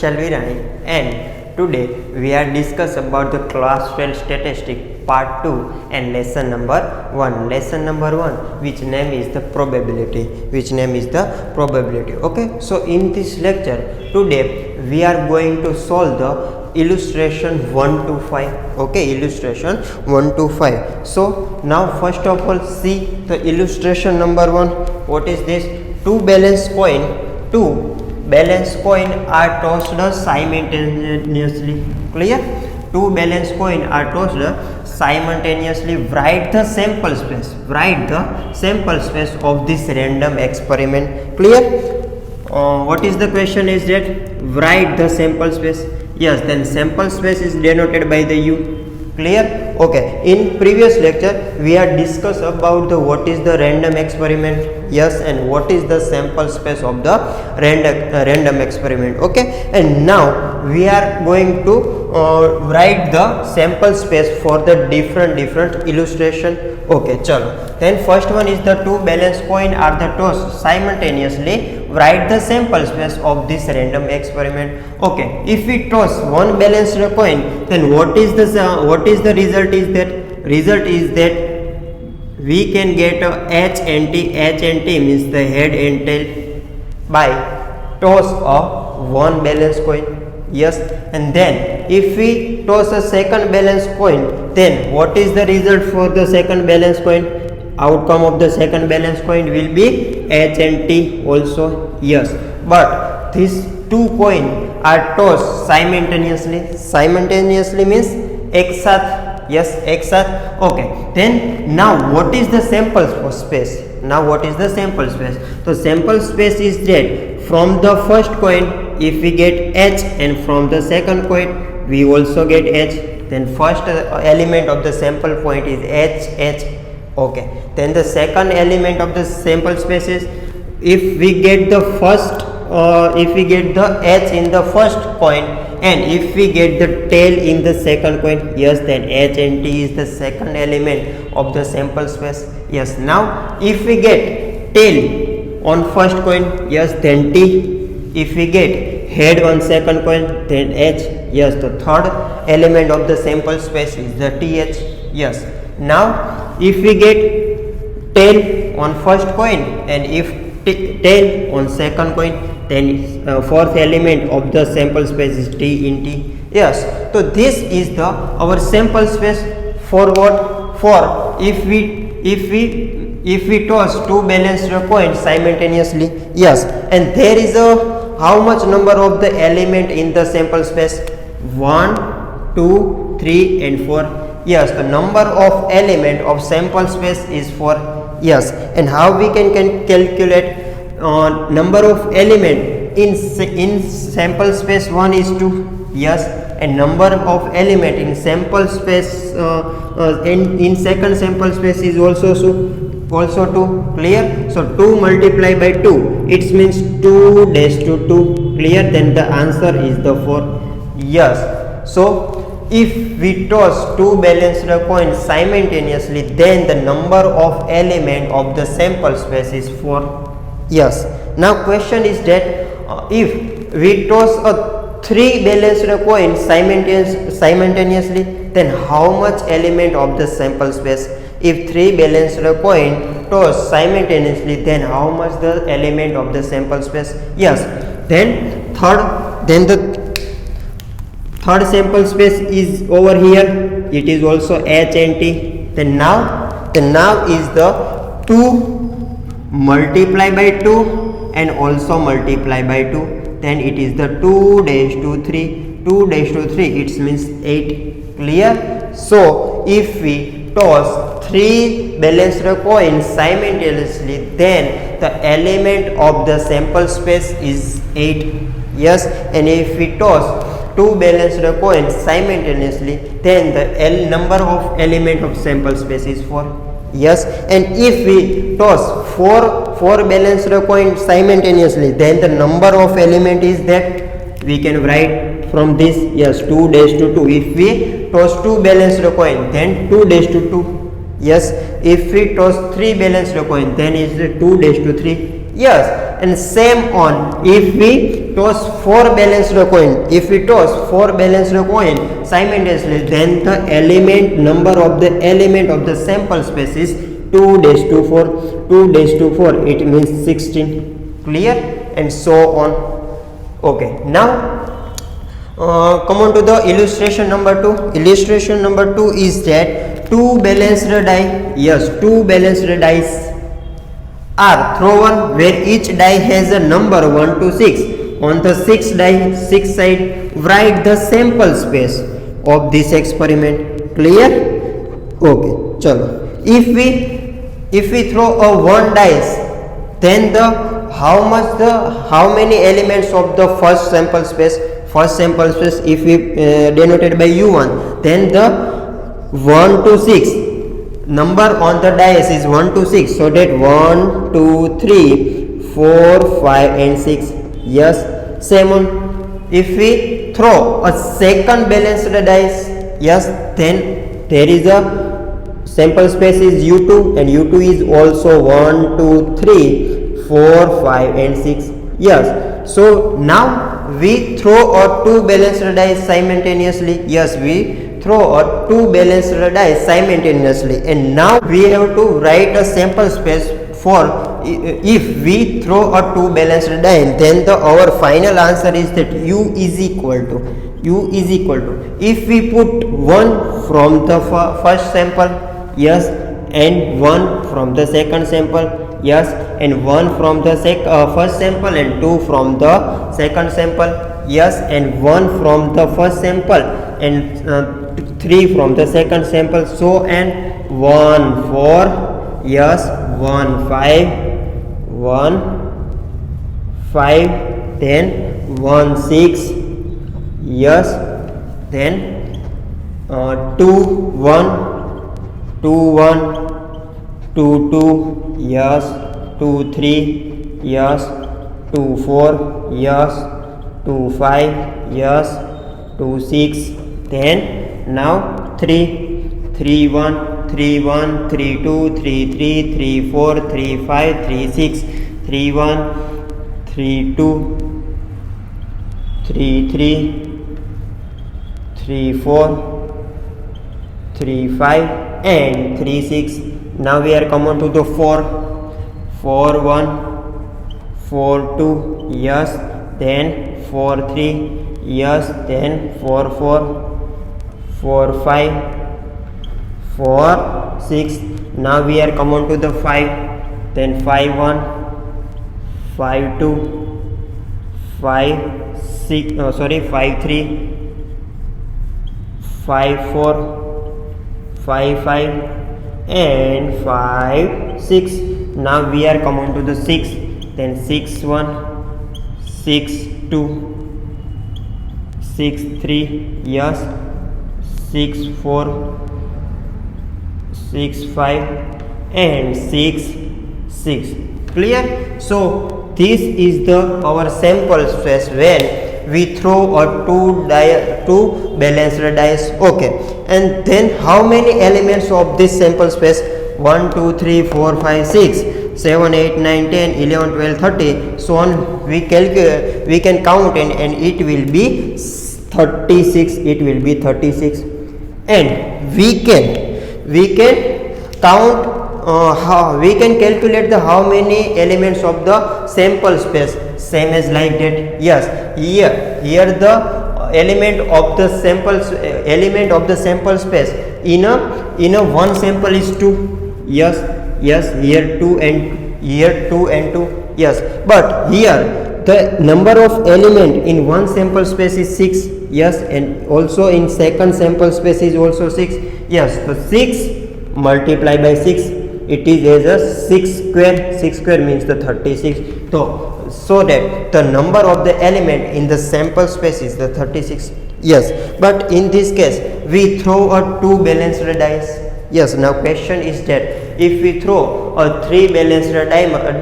Shalvirani, and today we are discuss about the class 12 statistic part 2 and lesson number 1. Lesson number 1, which name is the probability. Okay, so in this lecture today we are going to solve the illustration 1 to 5. Okay, illustration 1 to 5. So now first of all see the illustration number 1. What is this? Two balanced coin are tossed simultaneously. Clear? Two balanced coin are tossed simultaneously. Write the sample space. Of this random experiment. Clear? What is the question is that? Write the sample space. Yes, then sample space is denoted by the U. Clear? Okay, in previous lecture we are discussed about the what is the random experiment, yes, and what is the sample space of the random experiment. Okay, and now we are going to write the sample space for the different illustration. Okay, chalo. Then first one is the two balanced coin are the tossed simultaneously. Write the sample space of this random experiment. Okay, if we toss one balanced coin, then what is the result is that we can get a H and T means the head and tail by toss of one balanced coin. Yes, and then if we toss a second balanced coin, then what is the result for the second balanced coin? Outcome of the second balanced coin will be H and T also. Yes, but these two coins are tossed simultaneously means ek saath. Yes, ek saath. Okay, then now what is the sample space? So sample space is that from the first coin if we get H, and from the second coin we also get H, then first element of the sample point is H. Okay, then the second element of the sample space is if we get the H in the first coin and if we get the tail in the second coin, yes, then H and T is the second element of the sample space. Yes, now if we get tail on first coin, yes, then T. If we get head on second coin, then H. Yes, the third element of the sample space is the TH. Yes, now if we get tail on first coin and if tail on second coin, then fourth element of the sample space is T in T. Yes, so this is the our sample space for what? For if we toss two balanced coins simultaneously. Yes, and there is a how much number of the element in the sample space? 1, 2, 3 and 4. Yes, the number of element of sample space is 4. Yes, and how we can calculate number of element in sample space 1 is 2. Yes, and number of element in sample space in second sample space is also 2. Clear? So 2 multiplied by 2, it means 2 dash to 2. Clear? Then the answer is the 4. Yes, so if we toss two balanced coins simultaneously, then the number of element of the sample space is 4. Yes, now question is that if we toss a 3 balanced coins simultaneously, then how much element of the sample space? If 3 balanced coin toss simultaneously, then how much the element of the sample space? Yes, then the third sample space is over here. It is also H and T. Then now is the 2 multiply by 2 and also multiply by 2. Then it is the 2 dash to 3. 2 dash to 3, it means 8. Clear? So if we toss 3 balanced coins simultaneously, then the element of the sample space is 8. Yes, and if we toss 2 balanced coins simultaneously, then the number of element of sample space is 4. Yes, and if we toss 4 balanced coins simultaneously, then the number of element is that we can write from this. Yes, 2 dash to 2. If we toss 2 balanced coins, then 2 dash to 2. Yes, if we toss 3 balanced coins, then is 2 dash to 3. Yes, and same on if we toss four balanced coin. If we toss four balanced coin simultaneously, then the element number of the element of the sample space is 2 dash to 4. 2 dash to 4, it means 16. Clear? And so on. Okay, now come on to the illustration number 2. Illustration number 2 is that two balanced die. Yes, two balanced dice are thrown where each die has a number 1 to 6. On the 6 die 6 side, write the sample space of this experiment. Clear? Okay, chalo. If we throw a one dice, then the how many elements of the first sample space? First sample space, if we denoted by u1, then the 1 to 6 number on the dice is 1 to 6, so that 1 2 3 4 5 and 6. Yes, same on if we throw a second balanced dice, yes, then there is a sample space is u2, and u2 is also 1 2 3 4 5 and 6. Yes, so now we throw a two balanced dice simultaneously. Yes, we throw a two balanced dice simultaneously, and now we have to write a sample space for if we throw a two balanced dice, then our final answer is that u is equal to if we put one from the first sample, yes, and one from the second sample, yes, and one from the first sample and two from the second sample, yes, and one from the first sample and 3 from the second sample, so and 1 4, yes, 1 5, then 1 6, yes, then 2 1 2 2, yes, 2 3, yes, 2 4, yes, 2 5, yes, 2 6, then now 3 3 1 3 1 3 2 3 3 3 4 3 5 3 6 3 1 3 2 3 3 3 4 3 5 and 3 6. Now we are come on to the 4 4 1 4 2, yes, then 4 3, yes, then 4 4 4 5 4 6. Now we are come on to the 5, then 5 1 5 2 5 6 5 3 5 4 5 5 and 5 6. Now we are come on to the 6, then 6 1 6 2 6 3, yes, 6 4 6 5 and 6 6. Clear? So this is the our sample space when we throw a two balanced dice. Okay, and then how many elements of this sample space? 1 2 3 4 5 6 7 8 9 10 11 12 30, so on. We can count, and it will be 36. It will be 36, and we can count we can calculate the how many elements of the sample space, same as like that. Yes, here the element of the sample space in a one sample is 2. Yes, here 2 and here 2 and 2, yes, but here the number of element in one sample space is 6, yes, and also in second sample space is also 6. Yes, so 6 multiplied by 6, it is as a 6 square. 6 square means the 36. So that the number of the element in the sample space is the 36. Yes, but in this case we throw a two balanced dice. Yes, now question is that if we throw a three balanced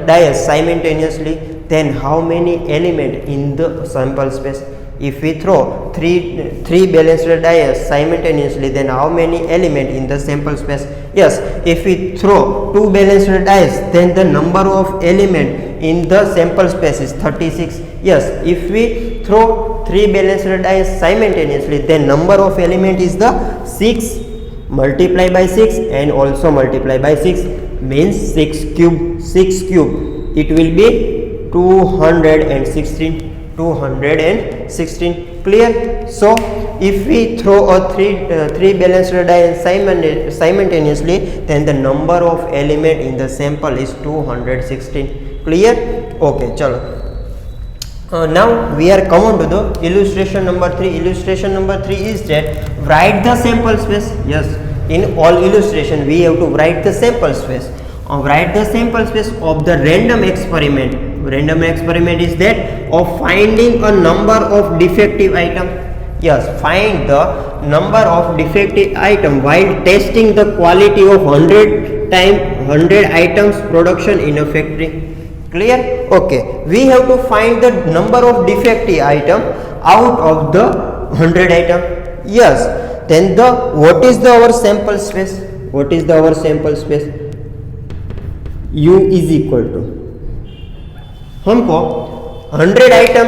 dice simultaneously, then how many element in the sample space? If we throw three balanced dice simultaneously, then how many element in the sample space? Yes, if we throw two balanced dice, then the number of element in the sample space is 36. Yes, if we throw 3 balanced dice simultaneously, then number of element is the 6 multiply by 6 and also multiply by 6, means 6 cube. It will be 216. Clear? So if we throw a three balanced dice simultaneously, then the number of element in the sample is 216. Clear? Okay, chalo. Now we are come to the illustration number 3. Illustration number 3 is that write the sample space. Yes, in all illustration we have to write the sample space. Write the sample space of the random experiment. Random experiment is that of finding a number of defective item. Yes, find the number of defective item while testing the quality of 100 items production in a factory. Clear? Okay, we have to find the number of defective item out of the 100 item. Yes, then what is our sample space? What is our sample space? U is equal to, हमको 100 item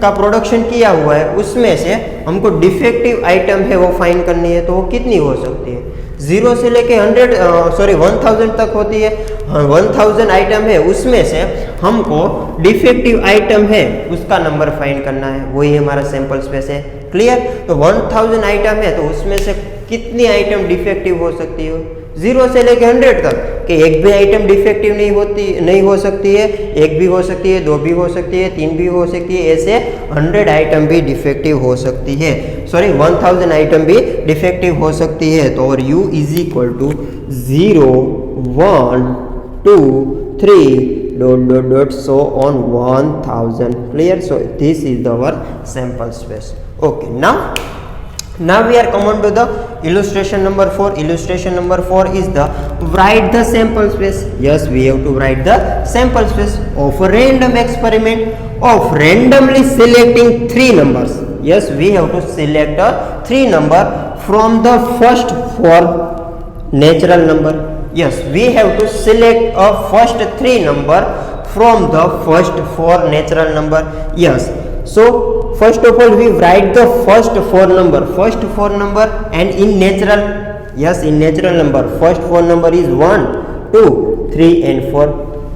का production किया हुआ है, उसमें से हमको defective item है वो फाइंड करनी है, तो वो कितनी हो सकती है? 0 से लेके 1000 तक होती है। 1000 आइटम है, उसमें से हमको डिफेक्टिव आइटम है उसका नंबर फाइंड करना है, वही हमारा सैंपल स्पेस है। क्लियर? तो 1000 आइटम है, तो उसमें से कितनी आइटम डिफेक्टिव हो सकती है? 0 से लेके 100 तक, कि एक भी आइटम डिफेक्टिव नहीं हो सकती है, एक भी हो सकती है, 2 भी हो सकती है, 3 भी हो सकती है, ऐसे 100 आइटम भी डिफेक्टिव हो सकती है, 1000 आइटम भी डिफेक्टिव हो सकती है। तो और u is equal to 0 1 2 3 ... so on 1000. Clear? So this is our sample space. Okay, now we are come on to the illustration number 4. Illustration number 4 is the write the sample space. Yes, we have to write the sample space of a random experiment of randomly selecting 3 numbers. Yes, we have to select a 3 number from the first 4 natural number. Yes, we have to select a first 3 number from the first 4 natural number. Yes, so first of all we write the first 4 number and in natural. Yes, in natural number first 4 number is 1 2 3 and 4.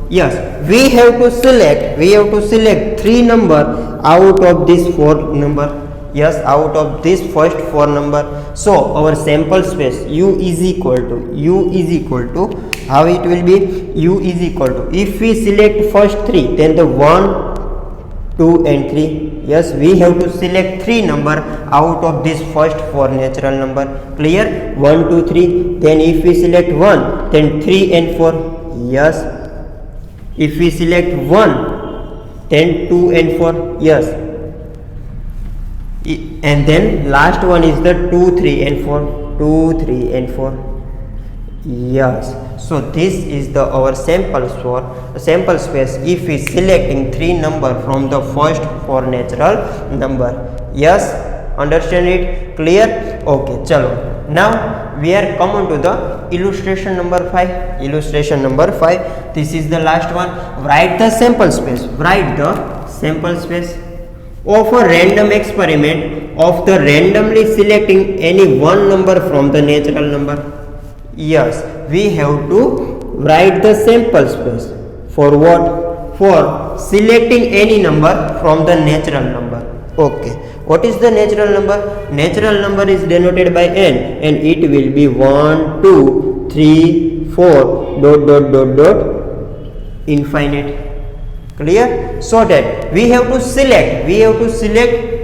Yes, we have to select 3 number out of this 4 number. Yes, out of this first 4 number. So our sample space u is equal to how it will be? U is equal to, if we select first 3, then the 1 2 and 3. Yes, we have to select 3 number out of this first 4 natural number. Clear? 1 2 3. Then if we select 1, then 3 and 4. Yes, if we select 1, then 2 and 4. Yes, and then last one is the 2 3 and 4. 2 3 and 4. Yes, so this is the our sample space if we selecting 3 number from the first 4 natural number. Yes, understand it? Clear? Okay, chalo. Now we are come on to the illustration number 5. Illustration number 5, this is the last one. Write the sample space of a random experiment of the randomly selecting any one number from the natural number. Yes, we have to write the sample space for what? For selecting any number from the natural number. Okay, what is the natural number? Natural number is denoted by n and it will be 1 2 3 4 ... infinite. Clear? So that we have to select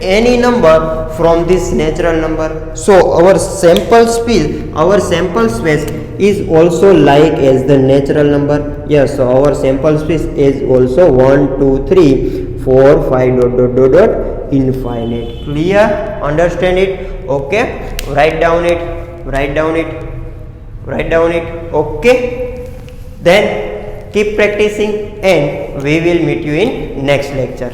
any number from this natural number. So our sample space is also like as the natural number. Yes, so our sample space is also 1 2 3 4 5 ... infinite. Clear? Understand it? Okay, write down it. Okay, then keep practicing and we will meet you in next lecture.